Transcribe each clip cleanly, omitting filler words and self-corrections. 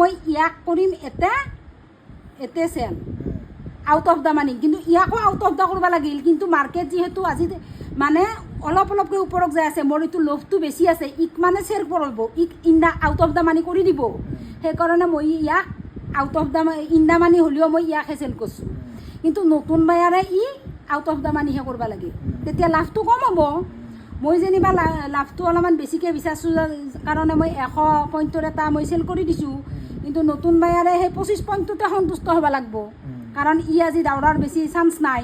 মই ইয়াক কৰিম এতে sell out of the money, কিন্তু ইয়াকো আউট অফ দ্য কৰিব লাগিল। কিন্তু মাৰ্কেট যিহেতু আজি মানে অলপ অলপকৈ ওপৰত যাই আছে, মোৰ এইটো লোভটো বেছি আছে, ইক মানে চেল কৰিব, ইক in the out of the money কৰি দিব। সেইকাৰণে মই ইয়াক out of the in the money হ'লেও মই ইয়াকহে চেল কৰিছোঁ। কিন্তু নতুন বায়াৰে আউট অফ দ্য মানিহে কৰিব লাগে, তেতিয়া লাভটো কম হ'ব। মই যেনিবা লাভটো অলপমান বেছিকৈ বিচাৰিছোঁ কাৰণে মই 100 পইণ্টৰ এটা মই চেল কৰি দিছোঁ। কিন্তু নতুন বায়াৰে সেই 25 পইণ্টটোতে সন্তুষ্ট হ'ব লাগিব, কাৰণ আজি দাউৰাৰ বেছি চান্স নাই।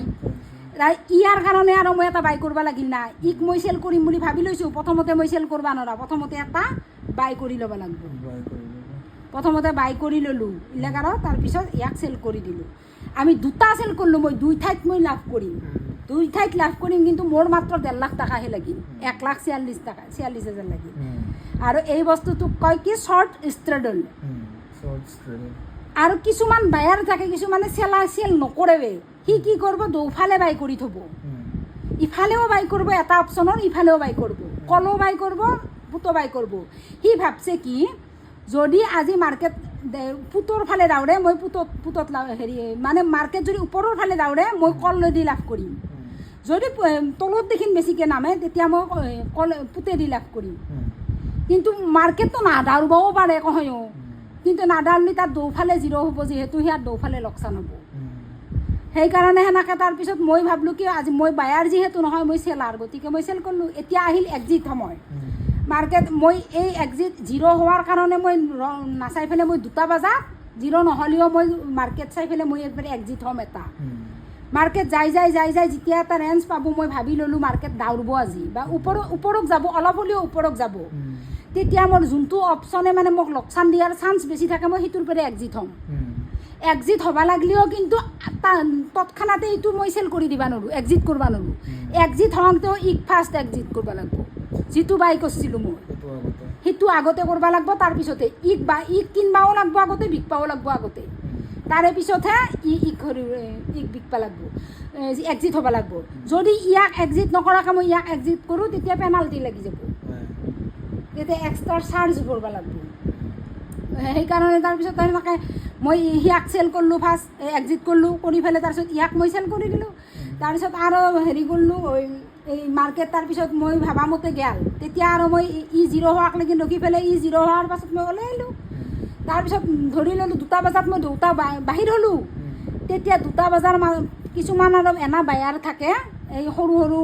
ইয়াৰ কাৰণে আৰু মই এটা বাই কৰিব লাগিল না। ইক মই চেল কৰিম বুলি ভাবি লৈছোঁ, প্ৰথমতে মই চেল কৰিব নোৱাৰা, প্ৰথমতে এটা বাই কৰি ল'ব লাগিব। প্ৰথমতে বাই কৰি ল'লোঁ ইলাক, আৰু তাৰপিছত ইয়াক চেল কৰি দিলোঁ। আমি দুটা চেল কৰিলোঁ, মই 2 ঠাইত মই লাভ কৰিম, 2 ঠাইত লাভ কৰিম। কিন্তু মোৰ মাত্ৰ 1.5 লাখ টকাহে লাগিল, 1,46,000 লাগিল। আৰু এই বস্তুটোক কয় কি শ্বৰ্ট ষ্ট্ৰেডল। আৰু কিছুমান বায়াৰ থাকে, কিছুমানে চেল নকৰেৱে। সি কি কৰিব, দুফালে বাই কৰি থ'ব, ইফালেও বাই কৰিব এটা অপশ্যনৰ, ইফালেও বাই কৰিব, কলো বাই কৰিব, পুতো বাই কৰিব। সি ভাবছে কি, যদি আজি মাৰ্কেট পুতৰ ফালে দাউৰে, মই পুতত হেৰি মানে মাৰ্কেট যদি ওপৰৰ ফালে দাউৰে, মই কল দি লাভ কৰিম। যদি তলত দেখিন বেছিকৈ নামে, তেতিয়া মই পুতে দি লাভ কৰিম। কিন্তু মাৰ্কেটটো নাদাউৰিবও পাৰে কহয়ো, কিন্তু নাদাউৰিলে তাত দৌফালে 0 হ'ব, যিহেতু সিয়াৰ দৌফালে লোকচান হ'ব। সেইকাৰণে সেনেকৈ তাৰপিছত মই ভাবিলোঁ কি, আজি মই বায়াৰ যিহেতু নহয়, মই চেলাৰ, গতিকে মই চেল কৰিলোঁ। এতিয়া আহিল এক্সিট সময়। মাৰ্কেট মই এই এক্সিট 0 হোৱাৰ কাৰণে মই নাচাই পেলাই মই 2টা বজাত 0 নহ'লেও মই মাৰ্কেট চাই পেলাই মই একবাৰে এক্সিট হ'ম এটা। মাৰ্কেট যাই যেতিয়া এটা ৰেঞ্জ পাব, মই ভাবি ল'লোঁ মাৰ্কেট দাউৰিব আজি, বা ওপৰত যাব, অলপ হ'লেও ওপৰত যাব। তেতিয়া মোৰ যোনটো অপশ্যনে মানে মোক লোকচান দিয়াৰ চান্স বেছি থাকে, মই সেইটোৰ পৰা এক্সিট হ'ম। এক্সিট হ'ব লাগিলেও কিন্তু তৎক্ষণাতে এইটো মই চেল কৰি দিব নোৱাৰোঁ, এক্সিট কৰিব নোৱাৰোঁ। এক্সিট হওঁতেও ফাৰ্ষ্ট এক্সিট কৰিব লাগিব, যিটো বাই কৰিছিলোঁ মই সেইটো আগতে কৰিব লাগিব। তাৰপিছতে ইক কিনবাও লাগিব আগতে, বিকবাও লাগিব আগতে, তাৰে পিছতহে ইক বিকবা লাগিব, এক্সিট হ'ব লাগিব। যদি ইয়াক এক্সিট নকৰাকৈ মই ইয়াক এক্সিট কৰোঁ, তেতিয়া পেনাল্টি লাগি যাব, তেতিয়া এক্সট্ৰা চাৰ্জ ভৰিব লাগিব। সেইকাৰণে তাৰপিছত তেনেকৈ মই ইয়াক চেল কৰিলোঁ, ফাৰ্ষ্ট এক্সিট কৰিলোঁ, কৰি পেলাই তাৰপিছত ইয়াক মই চেল কৰি দিলোঁ। তাৰপিছত আৰু হেৰি কৰিলোঁ, এই মাৰ্কেট তাৰপিছত মই ভাবামতে গেল, তেতিয়া আৰু মই 0 হোৱাক লাগি ৰখি পেলাই 0 হোৱাৰ পাছত মই ওলাই আহিলোঁ। তাৰপিছত ধৰি ল'লোঁ 2টা বজাত মই দুটা বাহিৰ হ'লোঁ। তেতিয়া 2টা বজাৰ কিছুমান আৰু এনা বায়াৰ থাকে, এই সৰু